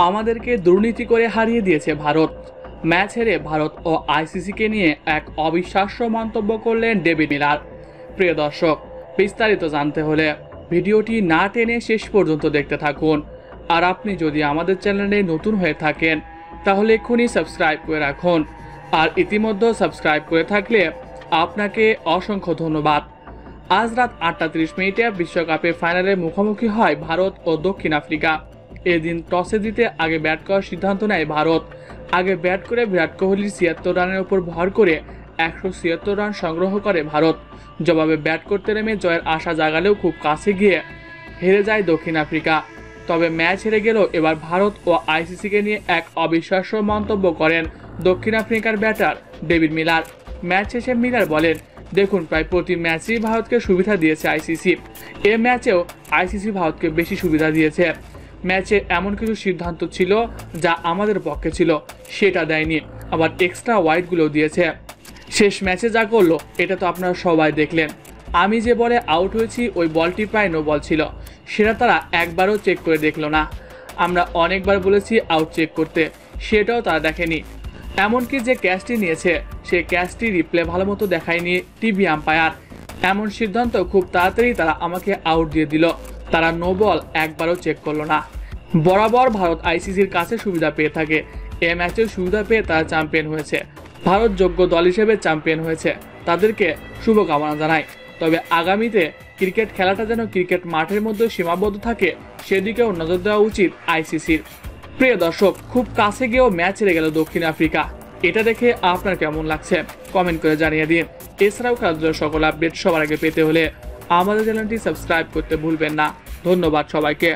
আমাদেরকে দুর্নীতি করে হারিয়ে দিয়েছে ভারত। ম্যাচ হেরে ভারত ও আইসিসিকে নিয়ে এক অবিশ্বাস্য মন্তব্য করলেন ডেভিড মিলার। প্রিয় দর্শক, বিস্তারিত জানতে হলে ভিডিওটি না টেনে শেষ পর্যন্ত দেখতে থাকুন। আর আপনি যদি আমাদের চ্যানেলে নতুন হয়ে থাকেন তাহলে এক্ষুনি সাবস্ক্রাইব করে রাখুন। আর ইতিমধ্যে সাবস্ক্রাইব করে থাকলে আপনাকে অসংখ্য ধন্যবাদ। আজ রাত 8:30 বিশ্বকাপের ফাইনালে মুখোমুখি হয় ভারত ও দক্ষিণ আফ্রিকা। এদিন টসে জিতে আগে ব্যাট করার সিদ্ধান্ত নেয় ভারত। আগে ব্যাট করে বিরাট কোহলির 76 রানের উপর ভর করে 176 রান সংগ্রহ করে ভারত। জবাবে ব্যাট করতে নেমে জয়ের আশা জাগালেও খুব কাছে গিয়ে হেরে যায় দক্ষিণ আফ্রিকা। তবে ম্যাচ হেরে গেলেও এবার ভারত ও আইসিসিকে নিয়ে এক অবিশ্বাস্য মন্তব্য করেন দক্ষিণ আফ্রিকার ব্যাটার ডেভিড মিলার। ম্যাচ শেষে মিলার বলেন, দেখুন, প্রায় প্রতি ম্যাচেই ভারতকে সুবিধা দিয়েছে আইসিসি। এ ম্যাচেও আইসিসি ভারতকে বেশি সুবিধা দিয়েছে। ম্যাচে এমন কিছু সিদ্ধান্ত ছিল যা আমাদের পক্ষে ছিল, সেটা দেয়নি। আবার এক্সট্রা ওয়াইডগুলো দিয়েছে। শেষ ম্যাচে যা করলো এটা তো আপনারা সবাই দেখলেন। আমি যে বলে আউট হয়েছি ওই বলটি প্রায় নো বল ছিল, সেটা তারা একবারও চেক করে দেখলো না। আমরা অনেকবার বলেছি আউট চেক করতে, সেটাও তারা দেখেনি। এমনকি যে ক্যাচটি নিয়েছে সে ক্যাচটি রিপ্লে ভালো মতো দেখায়নি টিভি আম্পায়ার। এমন সিদ্ধান্ত খুব তাড়াতাড়ি তারা আমাকে আউট দিয়ে দিল। তারা নো বল একবারও চেক করলো না। বরাবর ভারত আইসিসির কাছে সুবিধা পেয়ে থাকে। এ ম্যাচেও সুবিধা পেয়ে তারা চ্যাম্পিয়ন হয়েছে। ভারত যোগ্য দল হিসেবে চ্যাম্পিয়ন হয়েছে, তাদেরকে শুভকামনা জানাই। তবে আগামীতে ক্রিকেট খেলাটা যেন ক্রিকেট মাঠের মধ্যে সীমাবদ্ধ থাকে সেদিকেও নজর দেওয়া উচিত আইসিসির। প্রিয় দর্শক, খুব কাছে গিয়েও ম্যাচ হেরে গেল দক্ষিণ আফ্রিকা। এটা দেখে আপনার কেমন লাগছে কমেন্ট করে জানিয়ে দিন। এছাড়াও খেলাধুলার সকল আপডেট সবার আগে পেতে হলে আমাদের চ্যানেলটি সাবস্ক্রাইব করতে ভুলবেন না। ধন্যবাদ সবাইকে।